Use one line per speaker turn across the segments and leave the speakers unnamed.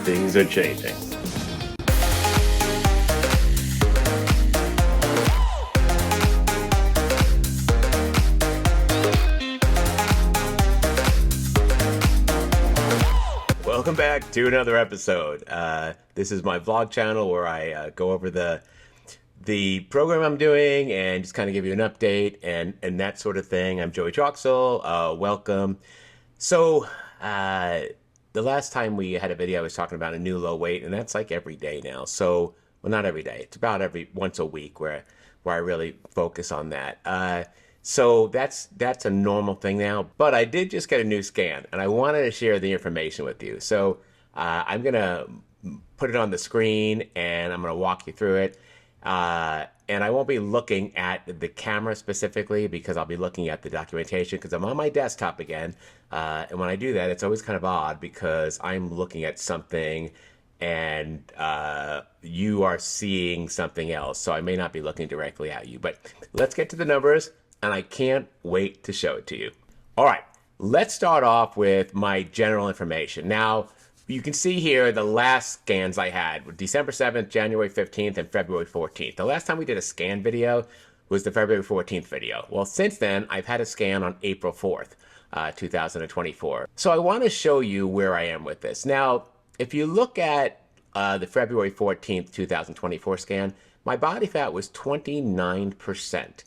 things are changing. Welcome back to another episode. This is my vlog channel where I go over the program I'm doing and just kind of give you an update and that sort of thing. I'm Joey Troxel. Welcome. So the last time we had a video, I was talking about a new low weight, and that's like every day now. So, well, not every day. It's about once a week where I really focus on that. So that's a normal thing now. But I did just get a new scan, and I wanted to share the information with you. So I'm gonna put it on the screen, and I'm gonna walk you through it. And I won't be looking at the camera specifically because I'll be looking at the documentation because I'm on my desktop again. And when I do that, it's always kind of odd because I'm looking at something and you are seeing something else. So I may not be looking directly at you. But let's get to the numbers, and I can't wait to show it to you. All right, let's start off with my general information. Now, you can see here the last scans I had were December 7th, January 15th, and February 14th. The last time we did a scan video was the February 14th video. Well, since then, I've had a scan on April 4th, 2024. So I want to show you where I am with this. Now, if you look at the February 14th, 2024 scan, my body fat was 29%.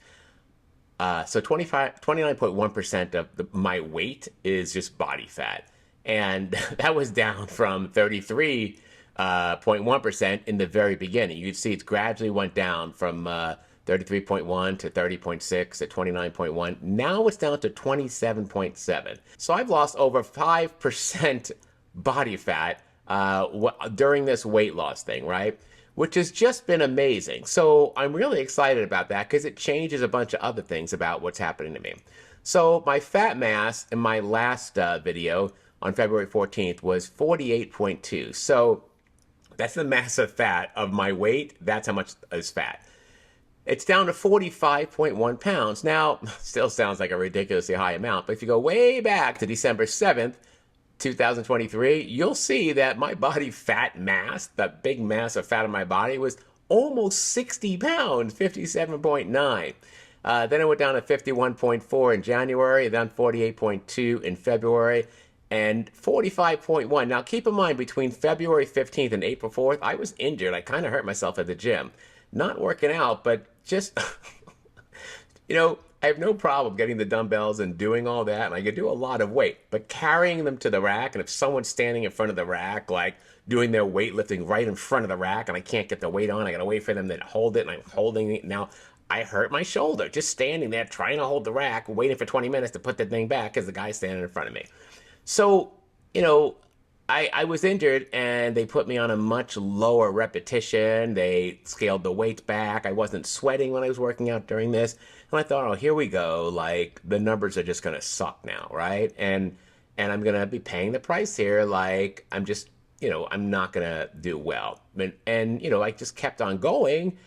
So 29.1% of my weight is just body fat. And that was down from 33.1% in the very beginning. You can see it gradually went down from 33.1 to 30.6 to 29.1. Now it's down to 27.7. So I've lost over 5% body fat during this weight loss thing, right? Which has just been amazing. So I'm really excited about that because it changes a bunch of other things about what's happening to me. So my fat mass in my last video on February 14th was 48.2. So that's the mass of fat of my weight. That's how much is fat. It's down to 45.1 pounds. Now, still sounds like a ridiculously high amount, but if you go way back to December 7th, 2023, you'll see that my body fat mass, that big mass of fat on my body, was almost 60 pounds, 57.9. Then it went down to 51.4 in January, then 48.2 in February, and 45.1. Now, keep in mind, between February 15th and April 4th, I was injured. I kind of hurt myself at the gym. Not working out, but just, I have no problem getting the dumbbells and doing all that, and I can do a lot of weight. But carrying them to the rack, and if someone's standing in front of the rack, like doing their weightlifting right in front of the rack, and I can't get the weight on, I got to wait for them to hold it, and I'm holding it. Now, I hurt my shoulder just standing there trying to hold the rack, waiting for 20 minutes to put the thing back because the guy's standing in front of me. So, I was injured and they put me on a much lower repetition. They scaled the weights back. I wasn't sweating when I was working out during this. And I thought, oh, here we go. Like, the numbers are just going to suck now, right? And I'm going to be paying the price here. Like, I'm just, I'm not going to do well. And I just kept on going.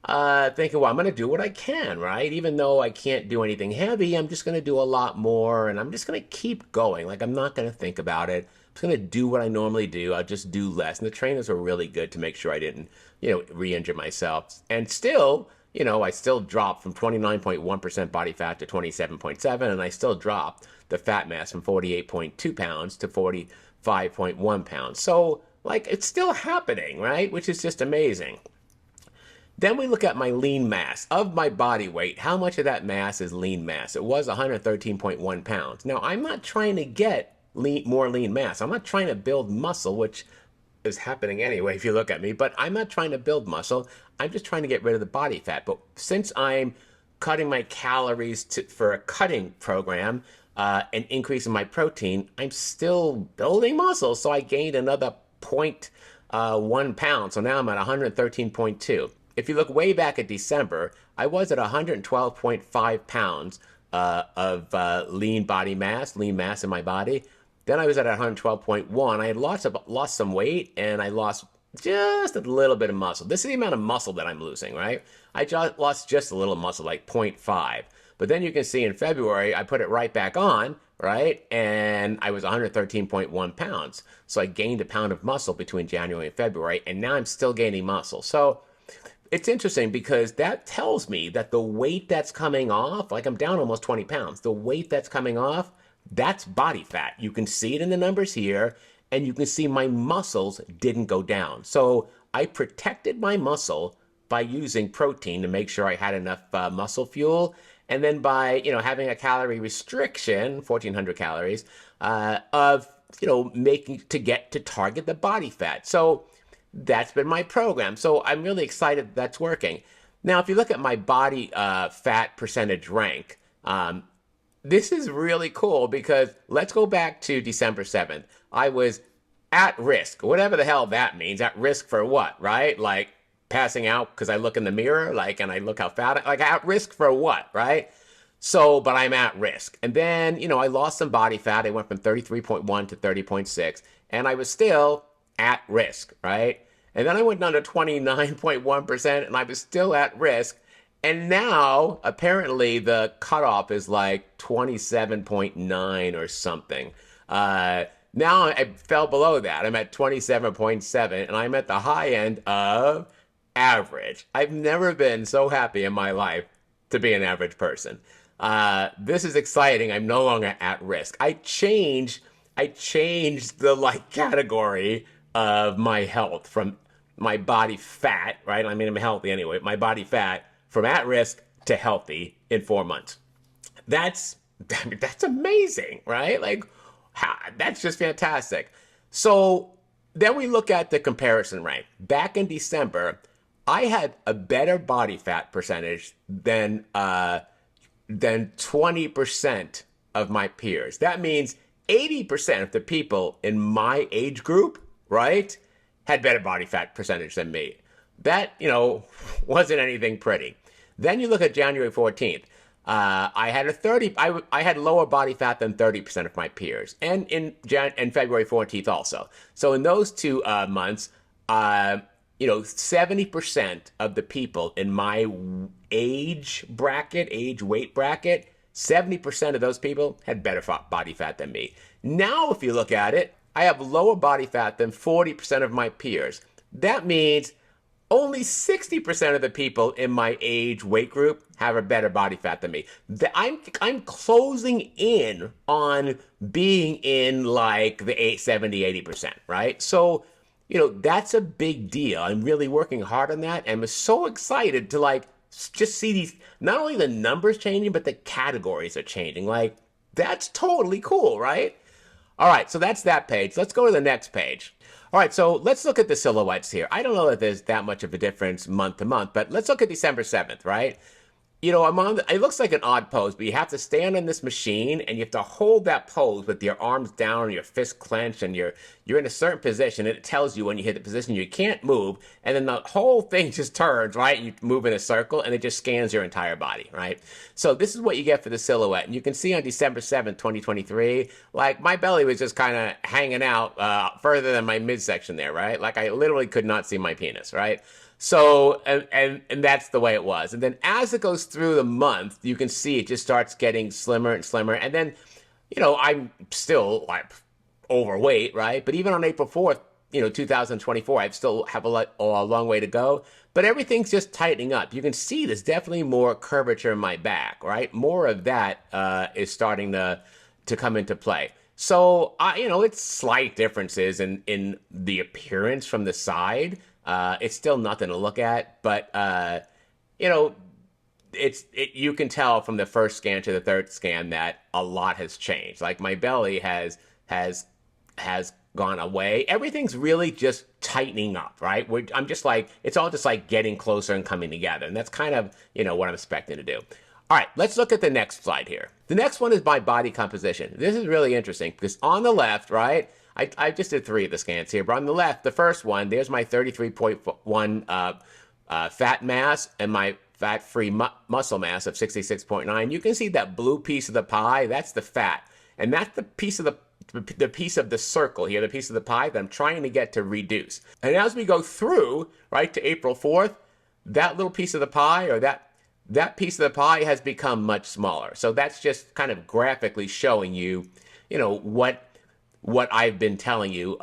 Thinking, well, I'm going to do what I can, right? Even though I can't do anything heavy, I'm just going to do a lot more, and I'm just going to keep going. Like, I'm not going to think about it. I'm just going to do what I normally do. I'll just do less. And the trainers were really good to make sure I didn't, re-injure myself. And still, I still dropped from 29.1% body fat to 27.7, and I still dropped the fat mass from 48.2 pounds to 45.1 pounds. So, like, it's still happening, right? Which is just amazing. Then we look at my lean mass. Of my body weight, how much of that mass is lean mass? It was 113.1 pounds. Now, I'm not trying to get more lean mass. I'm not trying to build muscle, which is happening anyway if you look at me, but I'm not trying to build muscle. I'm just trying to get rid of the body fat. But since I'm cutting my calories for a cutting program and increasing my protein, I'm still building muscle. So I gained another 0.1 pound. So now I'm at 113.2. If you look way back at December, I was at 112.5 pounds of lean mass in my body. Then I was at 112.1. I had lost some weight, and I lost just a little bit of muscle. This is the amount of muscle that I'm losing, right? I lost just a little muscle, like 0.5. But then you can see in February, I put it right back on, right? And I was 113.1 pounds. So I gained a pound of muscle between January and February, and now I'm still gaining muscle. So it's interesting because that tells me that the weight that's coming off, like I'm down almost 20 pounds, the weight that's coming off, that's body fat. You can see it in the numbers here, and you can see my muscles didn't go down. So I protected my muscle by using protein to make sure I had enough muscle fuel, and then by having a calorie restriction, 1,400 calories, of making to get to target the body fat. So that's been my program. So I'm really excited that's working. Now, if you look at my body fat percentage rank, this is really cool because let's go back to December 7th. I was at risk, whatever the hell that means. At risk for what, right? Like passing out because I look in the mirror, like, and I look how fat, like at risk for what, right? So, but I'm at risk. And then, I lost some body fat. I went from 33.1 to 30.6, and I was still at risk, right? And then I went down to 29.1%, and I was still at risk. And now, apparently, the cutoff is like 27.9 or something. Now I fell below that. I'm at 27.7, and I'm at the high end of average. I've never been so happy in my life to be an average person. This is exciting. I'm no longer at risk. I changed the category of my health from my body fat, right? I mean, I'm healthy anyway. My body fat from at risk to healthy in 4 months. That's amazing, right? Like, that's just fantastic. So then we look at the comparison rank. Back in December, I had a better body fat percentage than 20% of my peers. That means 80% of the people in my age group, right, had better body fat percentage than me. That, wasn't anything pretty. Then you look at January 14th. I had lower body fat than 30% of my peers, and in February 14th also. So in those 2 months, 70% of the people in my age weight bracket, 70% of those people had better body fat than me. Now, if you look at it, I have lower body fat than 40% of my peers. That means only 60% of the people in my age weight group have a better body fat than me. I'm closing in on being in like the 70, 80%, right? So, that's a big deal. I'm really working hard on that. And I'm so excited to just see these, not only the numbers changing, but the categories are changing. Like, that's totally cool, right? All right, so that's that page. Let's go to the next page. All right, so let's look at the silhouettes here. I don't know that there's that much of a difference month to month, but let's look at December 7th, right? It looks like an odd pose, but you have to stand on this machine and you have to hold that pose with your arms down, your fists clenched, and you're in a certain position, and it tells you when you hit the position you can't move, and then the whole thing just turns, right? You move in a circle, and it just scans your entire body, right? So this is what you get for the silhouette, and you can see on December 7th, 2023, like my belly was just kind of hanging out further than my midsection there, right? Like I literally could not see my penis, right? So, and that's the way it was. And then as it goes through the month, you can see it just starts getting slimmer and slimmer. And then, I'm still like overweight, right? But even on April 4th, 2024, I still have a long way to go. But everything's just tightening up. You can see there's definitely more curvature in my back, right? More of that is starting to come into play. So, it's slight differences in the appearance from the side. It's still nothing to look at, but you can tell from the first scan to the third scan that a lot has changed. Like my belly has gone away. Everything's really just tightening up, right? I'm just like, it's all just like getting closer and coming together, and that's kind of what I'm expecting to do. All right, let's look at the next slide here. The next one is my body composition. This is really interesting because on the left, right, I just did 3 of the scans here, but on the left, the first one, there's my 33.1 fat mass and my fat-free muscle mass of 66.9. You can see that blue piece of the pie, that's the fat. And that's the piece of the piece of the circle here, the piece of the pie that I'm trying to get to reduce. And as we go through, right, to April 4th, that little piece of the pie, or that that piece of the pie has become much smaller. So that's just kind of graphically showing you, what I've been telling you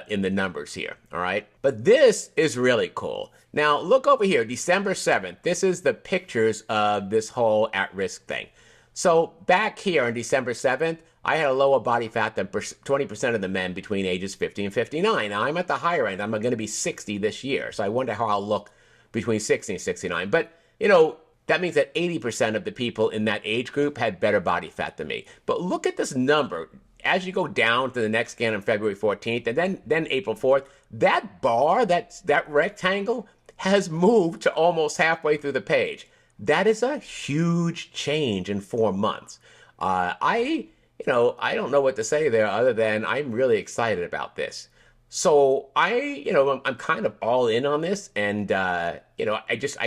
in the numbers here. All right. But this is really cool. Now look over here, December 7th. This is the pictures of this whole at-risk thing. So back here on December 7th, I had a lower body fat than 20% of the men between ages 50 and 59. Now I'm at the higher end. I'm going to be 60 this year. So I wonder how I'll look between 60 and 69. But, that means that 80% of the people in that age group had better body fat than me. But look at this number. As you go down to the next scan on February 14th and then April 4th, that bar, that rectangle has moved to almost halfway through the page. That is a huge change in 4 months. I don't know what to say there other than I'm really excited about this. So I'm kind of all in on this, and I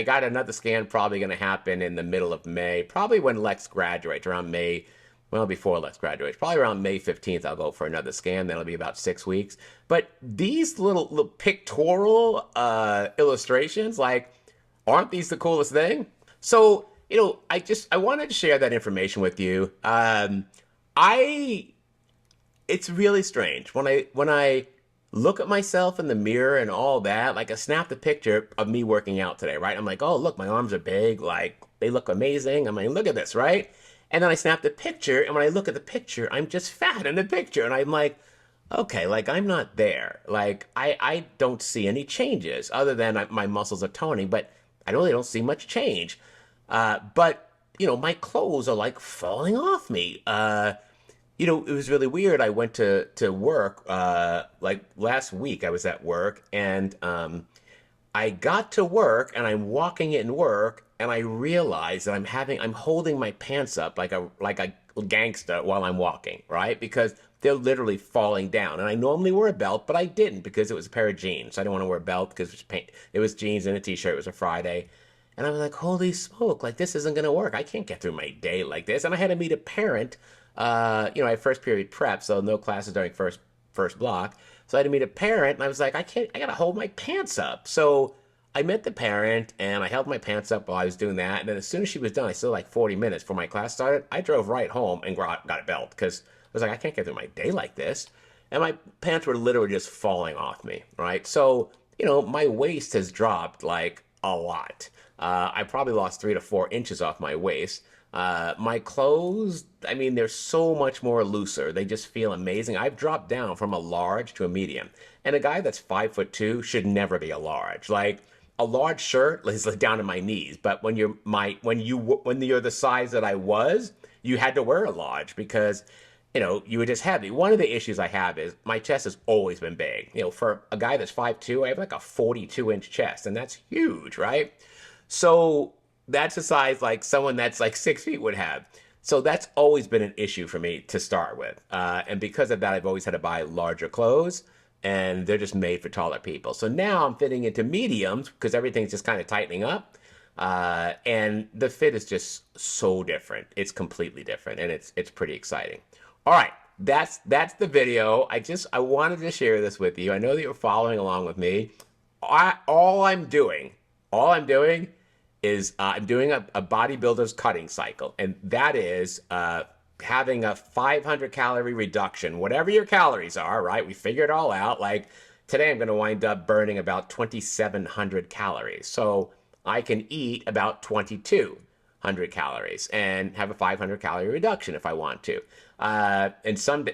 got another scan probably going to happen in the middle of May, probably when Lex graduates around May. Well, before Lex graduates, probably around May 15th, I'll go for another scan. That'll be about 6 weeks. But these little pictorial illustrations, like, aren't these the coolest thing? So I wanted to share that information with you. It's really strange when I look at myself in the mirror and all that. Like, I snapped a picture of me working out today, right? I'm like, oh, look, my arms are big. Like, they look amazing. I'm like, look at this, right? And then I snapped a picture, and when I look at the picture, I'm just fat in the picture. And I'm like, okay, like, I'm not there. Like, I don't see any changes other than my muscles are toning, but I really don't see much change. But my clothes are like falling off me. It was really weird. I went to work, like last week I was at work, and I got to work and I'm walking in work and I realize that I'm holding my pants up like a gangster while I'm walking, right? Because they're literally falling down. And I normally wear a belt, but I didn't because it was a pair of jeans. I didn't want to wear a belt because it was jeans and a t-shirt. It was a Friday. And I was like, holy smoke, like, this isn't going to work. I can't get through my day like this. And I had to meet a parent. I had first period prep, so no classes during first block. So I had to meet a parent, and I was like, I got to hold my pants up. So I met the parent, and I held my pants up while I was doing that. And then as soon as she was done, I still like 40 minutes before my class started. I drove right home and got a belt because I was like, I can't get through my day like this. And my pants were literally just falling off me, right? So, my waist has dropped like a lot. I probably lost 3 to 4 inches off my waist. My clothes, I mean, they're so much more looser. They just feel amazing. I've dropped down from a large to a medium. And a guy that's 5'2" should never be a large. Like, a large shirt is like down to my knees. But when you're the size that I was, you had to wear a large because you were just heavy. One of the issues I have is my chest has always been big. For a guy that's 5'2", I have like a 42-inch chest, and that's huge, right? So that's a size like someone that's like 6 feet would have. So that's always been an issue for me to start with. And because of that, I've always had to buy larger clothes, and they're just made for taller people. So now I'm fitting into mediums because everything's just kind of tightening up. And the fit is just so different. It's completely different, and it's pretty exciting. All right, that's the video. I wanted to share this with you. I know that you're following along with me. All I'm doing is I'm doing a bodybuilder's cutting cycle, and that is having a 500 calorie reduction, whatever your calories are, right? We figured it all out. Like, today I'm going to wind up burning about 2,700 calories. So I can eat about 2,200 calories and have a 500 calorie reduction if I want to. And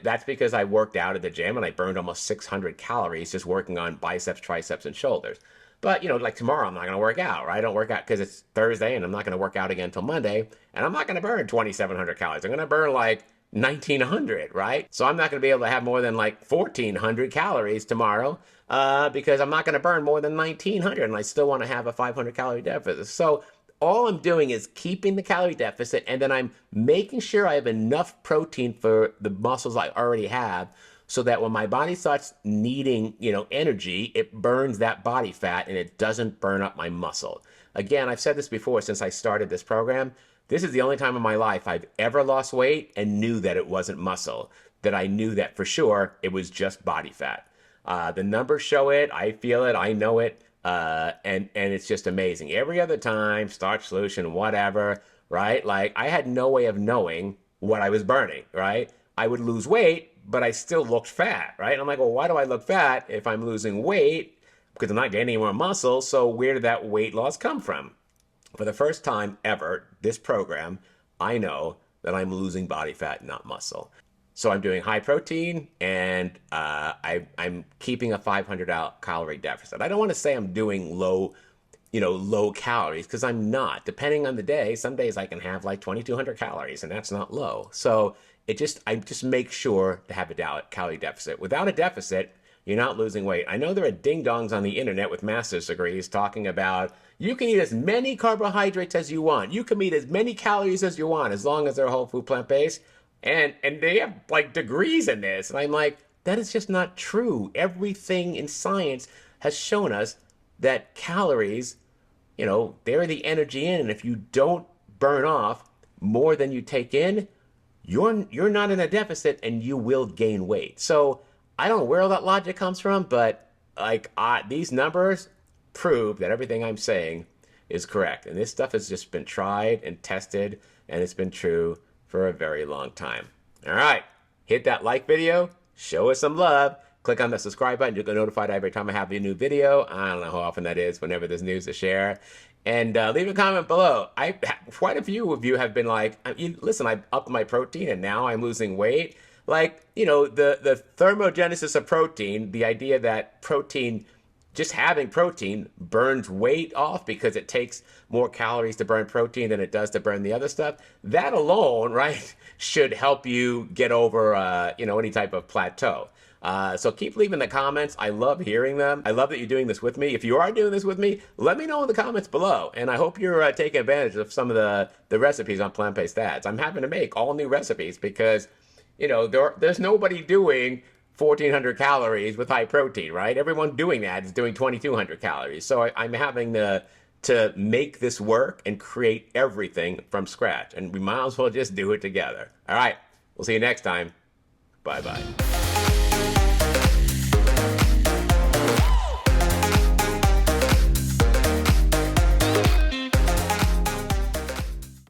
that's because I worked out at the gym and I burned almost 600 calories just working on biceps, triceps, and shoulders. But, like tomorrow, I'm not going to work out, right? I don't work out because it's Thursday, and I'm not going to work out again until Monday. And I'm not going to burn 2,700 calories. I'm going to burn like 1,900, right? So I'm not going to be able to have more than like 1,400 calories tomorrow because I'm not going to burn more than 1,900, and I still want to have a 500 calorie deficit. So all I'm doing is keeping the calorie deficit, and then I'm making sure I have enough protein for the muscles I already have, so that when my body starts needing, energy, it burns that body fat and it doesn't burn up my muscle. Again, I've said this before since I started this program. This is the only time in my life I've ever lost weight and knew that it wasn't muscle, that I knew that for sure it was just body fat. The numbers show it. I feel it. I know it. And it's just amazing. Every other time, starch solution, whatever, right? Like I had no way of knowing what I was burning, right? I would lose weight, but I still looked fat, right? And I'm like, well, why do I look fat if I'm losing weight? Because I'm not gaining any more muscle. So where did that weight loss come from? For the first time ever, this program, I know that I'm losing body fat, not muscle. So I'm doing high protein and I'm keeping a 500 calorie deficit. I don't want to say I'm doing low calories because I'm not. Depending on the day, some days I can have like 2,200 calories and that's not low. So I just make sure to have a calorie deficit. Without a deficit, you're not losing weight. I know there are ding-dongs on the internet with master's degrees talking about you can eat as many carbohydrates as you want. You can eat as many calories as you want as long as they're whole food plant-based. And they have like degrees in this. And I'm like, that is just not true. Everything in science has shown us that calories, they're the energy in. And if you don't burn off more than you take in, you're not in a deficit and you will gain weight. So I don't know where all that logic comes from, but like these numbers prove that everything I'm saying is correct. And this stuff has just been tried and tested, and it's been true for a very long time. All right, hit that like video, show us some love, click on the subscribe button, you'll get notified every time I have a new video. I don't know how often that is, whenever there's news to share. And leave a comment below. Quite a few of you have been like, listen, I upped my protein and now I'm losing weight. Like, the thermogenesis of protein, the idea that protein, just having protein burns weight off because it takes more calories to burn protein than it does to burn the other stuff. That alone, right, should help you get over, any type of plateau. So keep leaving the comments. I love hearing them. I love that you're doing this with me. If you are doing this with me, let me know in the comments below. And I hope you're taking advantage of some of the recipes on Plant-Based Dads. I'm having to make all new recipes because, there's nobody doing 1,400 calories with high protein, right? Everyone doing that is doing 2,200 calories. So I'm having to make this work and create everything from scratch. And we might as well just do it together. All right. We'll see you next time. Bye-bye.